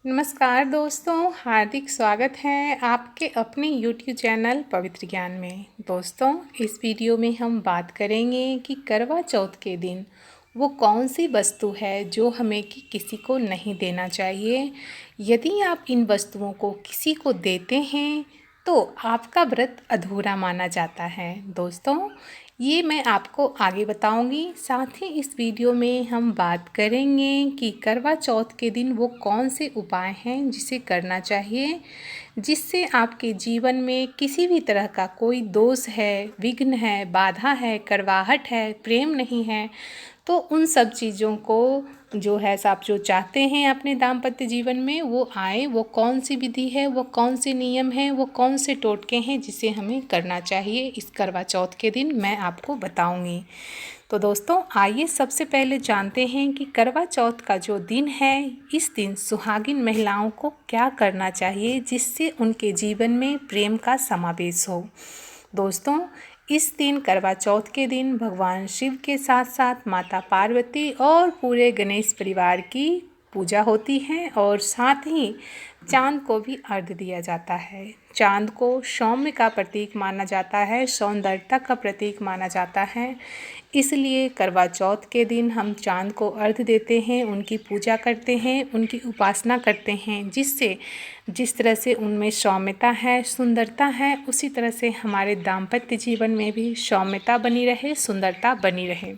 नमस्कार दोस्तों, हार्दिक स्वागत है आपके अपने YouTube चैनल पवित्र ज्ञान में। दोस्तों, इस वीडियो में हम बात करेंगे कि करवा चौथ के दिन वो कौन सी वस्तु है जो हमें किसी को नहीं देना चाहिए। यदि आप इन वस्तुओं को किसी को देते हैं तो आपका व्रत अधूरा माना जाता है। दोस्तों, ये मैं आपको आगे बताऊंगी। साथ ही इस वीडियो में हम बात करेंगे कि करवा चौथ के दिन वो कौन से उपाय हैं जिसे करना चाहिए, जिससे आपके जीवन में किसी भी तरह का कोई दोष है, विघ्न है, बाधा है, कड़वाहट है, प्रेम नहीं है, तो उन सब चीज़ों को जो है आप जो चाहते हैं अपने दाम्पत्य जीवन में वो आए। वो कौन सी विधि है, वो कौन से नियम हैं, वो कौन से टोटके हैं जिसे हमें करना चाहिए इस करवा चौथ के दिन, मैं आपको बताऊंगी। तो दोस्तों, आइए सबसे पहले जानते हैं कि करवा चौथ का जो दिन है, इस दिन सुहागिन महिलाओं को क्या करना चाहिए जिससे उनके जीवन में प्रेम का समावेश हो। दोस्तों, इस दिन करवा चौथ के दिन भगवान शिव के साथ साथ माता पार्वती और पूरे गणेश परिवार की पूजा होती है और साथ ही चांद को भी अर्घ्य दिया जाता है। चांद को सौम्य का प्रतीक माना जाता है, सौंदर्यता का प्रतीक माना जाता है। इसलिए करवा चौथ के दिन हम चांद को अर्घ्य देते हैं, उनकी पूजा करते हैं, उनकी उपासना करते हैं, जिससे जिस तरह से उनमें सौम्यता है, सुंदरता है, उसी तरह से हमारे दाम्पत्य जीवन में भी सौम्यता बनी रहे, सुंदरता बनी रहे।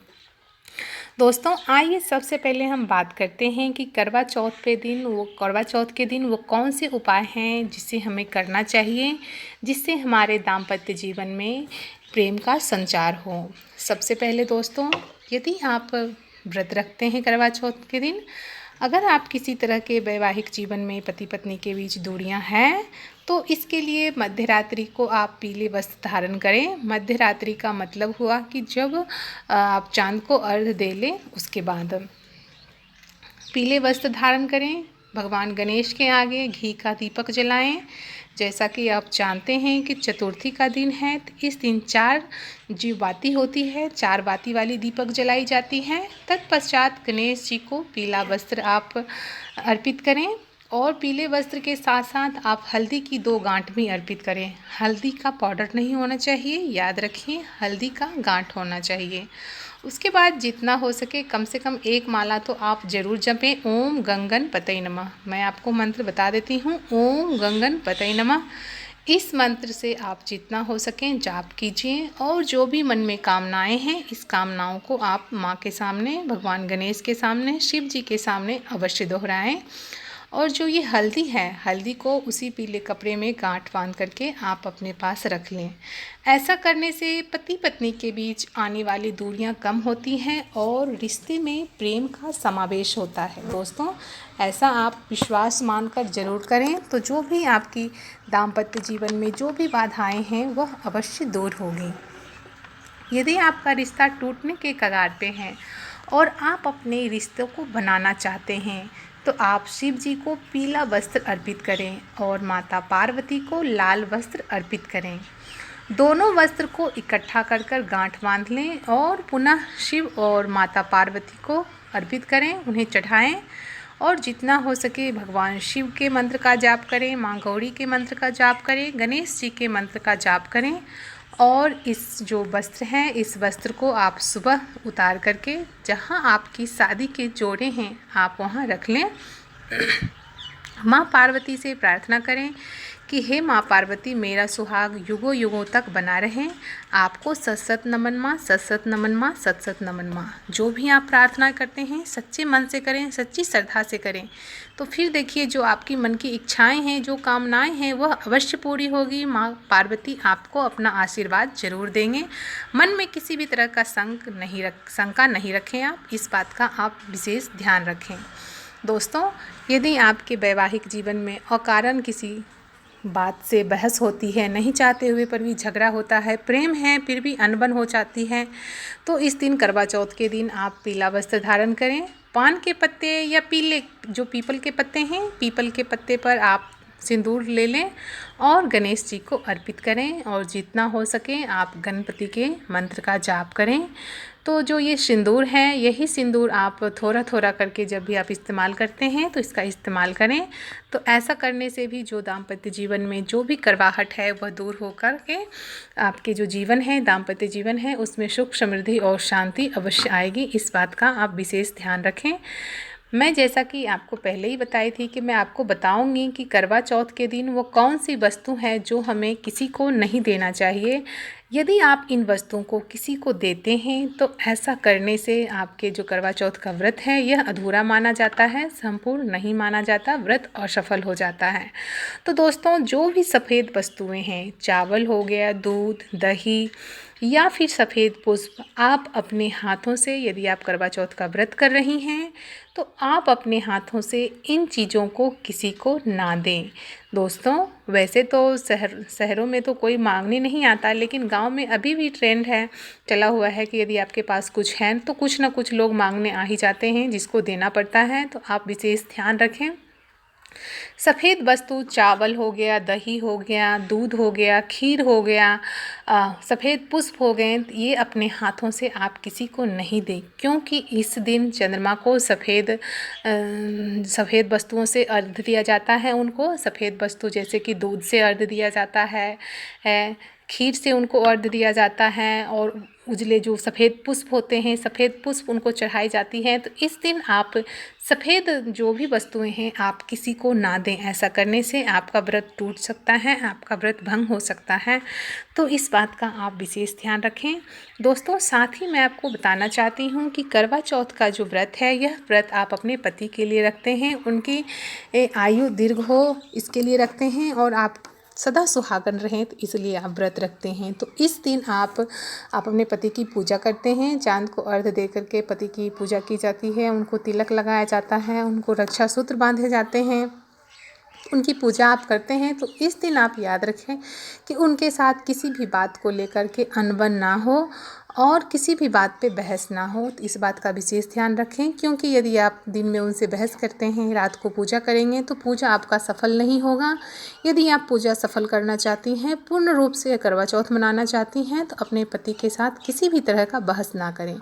दोस्तों, आइए सबसे पहले हम बात करते हैं कि करवा चौथ के दिन वो कौन से उपाय हैं जिसे हमें करना चाहिए, जिससे हमारे दाम्पत्य जीवन में प्रेम का संचार हो। सबसे पहले दोस्तों, यदि आप व्रत रखते हैं करवा चौथ के दिन, अगर आप किसी तरह के वैवाहिक जीवन में पति पत्नी के बीच दूरियां हैं तो इसके लिए मध्य रात्रि को आप पीले वस्त्र धारण करें। मध्य रात्रि का मतलब हुआ कि जब आप चांद को अर्घ्य दे लें उसके बाद पीले वस्त्र धारण करें। भगवान गणेश के आगे घी का दीपक जलाएं। जैसा कि आप जानते हैं कि चतुर्थी का दिन है, तो इस दिन 4 जो बाती होती है, 4 बाती वाली दीपक जलाई जाती है। तत्पश्चात गणेश जी को पीला वस्त्र आप अर्पित करें और पीले वस्त्र के साथ साथ आप हल्दी की 2 गांठ भी अर्पित करें। हल्दी का पाउडर नहीं होना चाहिए, याद रखिए, हल्दी का गांठ होना चाहिए। उसके बाद जितना हो सके कम से कम 1 माला तो आप ज़रूर जपें। ओम गंगन पतये नमः। मैं आपको मंत्र बता देती हूँ, ओम गंगन पतये नमः। इस मंत्र से आप जितना हो सकें जाप कीजिए और जो भी मन में कामनाएं हैं, इस कामनाओं को आप माँ के सामने, भगवान गणेश के सामने, शिव जी के सामने अवश्य दोहराएं। और जो ये हल्दी है, हल्दी को उसी पीले कपड़े में गांठ बांध करके आप अपने पास रख लें। ऐसा करने से पति पत्नी के बीच आने वाली दूरियां कम होती हैं और रिश्ते में प्रेम का समावेश होता है। दोस्तों, ऐसा आप विश्वास मानकर ज़रूर करें तो जो भी आपकी दाम्पत्य जीवन में जो भी बाधाएं हैं वह अवश्य दूर होगी। यदि आपका रिश्ता टूटने के कगार पे है और आप अपने रिश्तों को बनाना चाहते हैं तो आप शिव जी को पीला वस्त्र अर्पित करें और माता पार्वती को लाल वस्त्र अर्पित करें। दोनों वस्त्र को इकट्ठा कर गांठ बांध लें और पुनः शिव और माता पार्वती को अर्पित करें, उन्हें चढ़ाएं और जितना हो सके भगवान शिव के मंत्र का जाप करें, माँ गौरी के मंत्र का जाप करें, गणेश जी के मंत्र का जाप करें। और इस जो वस्त्र हैं, इस वस्त्र को आप सुबह उतार करके जहाँ आपकी शादी के जोड़े हैं आप वहाँ रख लें। माँ पार्वती से प्रार्थना करें कि हे माँ पार्वती, मेरा सुहाग युगों युगों तक बना रहे। आपको सत सत नमन माँ, सत सत नमन माँ, सत सत नमन माँ। जो भी आप प्रार्थना करते हैं सच्चे मन से करें, सच्ची श्रद्धा से करें, तो फिर देखिए जो आपकी मन की इच्छाएं हैं, जो कामनाएं हैं, वह अवश्य पूरी होगी। माँ पार्वती आपको अपना आशीर्वाद जरूर देंगे। मन में किसी भी तरह का शंका नहीं रखें आप, इस बात का आप विशेष ध्यान रखें। दोस्तों, यदि आपके वैवाहिक जीवन में अकारण किसी बात से बहस होती है, नहीं चाहते हुए पर भी झगड़ा होता है, प्रेम है फिर भी अनबन हो जाती है, तो इस दिन करवा चौथ के दिन आप पीला वस्त्र धारण करें। पान के पत्ते या पीले जो पीपल के पत्ते हैं, पीपल के पत्ते पर आप सिंदूर ले लें और गणेश जी को अर्पित करें और जितना हो सके आप गणपति के मंत्र का जाप करें। तो जो ये सिंदूर है, यही सिंदूर आप थोड़ा थोड़ा करके जब भी आप इस्तेमाल करते हैं तो इसका इस्तेमाल करें। तो ऐसा करने से भी जो दाम्पत्य जीवन में जो भी कड़वाहट है वह दूर होकर के आपके जो जीवन है, दाम्पत्य जीवन है, उसमें सुख, समृद्धि और शांति अवश्य आएगी। इस बात का आप विशेष ध्यान रखें। मैं जैसा कि आपको पहले ही बताई थी कि मैं आपको बताऊंगी कि करवा चौथ के दिन वो कौन सी वस्तु है जो हमें किसी को नहीं देना चाहिए। यदि आप इन वस्तुओं को किसी को देते हैं तो ऐसा करने से आपके जो करवा चौथ का व्रत है यह अधूरा माना जाता है, संपूर्ण नहीं माना जाता, व्रत असफल हो जाता है। तो दोस्तों, जो भी सफ़ेद वस्तुएं हैं, चावल हो गया, दूध, दही या फिर सफ़ेद पुष्प, आप अपने हाथों से, यदि आप करवा चौथ का व्रत कर रही हैं तो आप अपने हाथों से इन चीज़ों को किसी को ना दें। दोस्तों, वैसे तो शहरों में तो कोई मांगने नहीं आता, लेकिन गांव में अभी भी ट्रेंड है, चला हुआ है कि यदि आपके पास कुछ है तो कुछ ना कुछ लोग मांगने आ ही जाते हैं, जिसको देना पड़ता है। तो आप विशेष ध्यान रखें। सफ़ेद वस्तु चावल हो गया, दही हो गया, दूध हो गया, खीर हो गया, सफ़ेद पुष्प हो गए, ये अपने हाथों से आप किसी को नहीं दें, क्योंकि इस दिन चंद्रमा को सफ़ेद वस्तुओं से अर्घ्य दिया जाता है। उनको सफ़ेद वस्तु जैसे कि दूध से अर्घ्य दिया जाता है, खीर से उनको अर्घ्य दिया जाता है, और उजले जो सफ़ेद पुष्प होते हैं, सफ़ेद पुष्प उनको चढ़ाई जाती हैं। तो इस दिन आप सफ़ेद जो भी वस्तुएं हैं आप किसी को ना दें। ऐसा करने से आपका व्रत टूट सकता है, आपका व्रत भंग हो सकता है। तो इस बात का आप विशेष ध्यान रखें। दोस्तों, साथ ही मैं आपको बताना चाहती हूँ कि करवा चौथ का जो व्रत है, यह व्रत आप अपने पति के लिए रखते हैं, उनकी आयु दीर्घ हो इसके लिए रखते हैं, और आप सदा सुहागन रहें तो इसलिए आप व्रत रखते हैं। तो इस दिन आप अपने पति की पूजा करते हैं। चांद को अर्घ्य दे करके पति की पूजा की जाती है, उनको तिलक लगाया जाता है, उनको रक्षा सूत्र बांधे जाते हैं, उनकी पूजा आप करते हैं। तो इस दिन आप याद रखें कि उनके साथ किसी भी बात को लेकर के अनबन ना हो और किसी भी बात पे बहस ना हो। तो इस बात का विशेष ध्यान रखें, क्योंकि यदि आप दिन में उनसे बहस करते हैं, रात को पूजा करेंगे तो पूजा आपका सफल नहीं होगा। यदि आप पूजा सफल करना चाहती हैं, पूर्ण रूप से करवा चौथ मनाना चाहती हैं, तो अपने पति के साथ किसी भी तरह का बहस ना करें।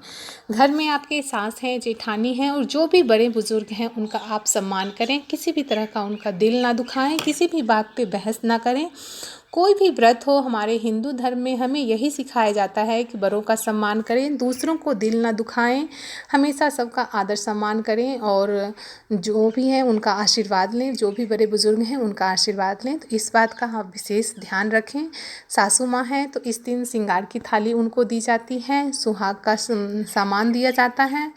घर में आपके सास हैं, जेठानी हैं, और जो भी बड़े बुजुर्ग हैं उनका आप सम्मान करें, किसी भी तरह का उनका दिल ना दुखाएं, किसी भी बात पे बहस ना करें। कोई भी व्रत हो, हमारे हिंदू धर्म में हमें यही सिखाया जाता है कि बड़ों का सम्मान करें, दूसरों को दिल ना दुखाएं, हमेशा सबका आदर सम्मान करें, और जो भी है उनका आशीर्वाद लें, जो भी बड़े बुजुर्ग हैं उनका आशीर्वाद लें। तो इस बात का आप विशेष ध्यान रखें। सासू माँ हैं तो इस दिन श्रृंगार की थाली उनको दी जाती है, सुहाग का सामान दिया जाता है,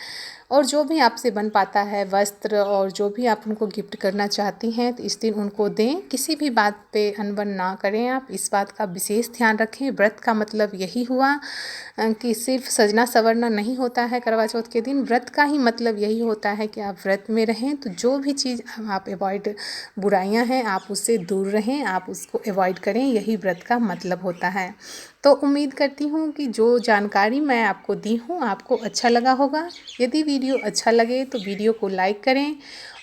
और जो भी आपसे बन पाता है वस्त्र, और जो भी आप उनको गिफ्ट करना चाहती हैं तो इस दिन उनको दें। किसी भी बात पे अनबन ना करें आप, इस बात का विशेष ध्यान रखें। व्रत का मतलब यही हुआ कि सिर्फ सजना संवरना नहीं होता है करवा चौथ के दिन। व्रत का ही मतलब यही होता है कि आप व्रत में रहें, तो जो भी चीज़ आप अवॉइड, बुराइयां हैं आप उससे दूर रहें, आप उसको अवॉइड करें, यही व्रत का मतलब होता है। तो उम्मीद करती हूँ कि जो जानकारी मैं आपको दी हूँ आपको अच्छा लगा होगा। यदि वीडियो अच्छा लगे तो वीडियो को लाइक करें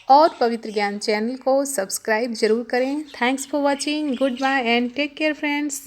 और पवित्र ज्ञान चैनल को सब्सक्राइब ज़रूर करें। Thanks for watching. Goodbye and take care friends.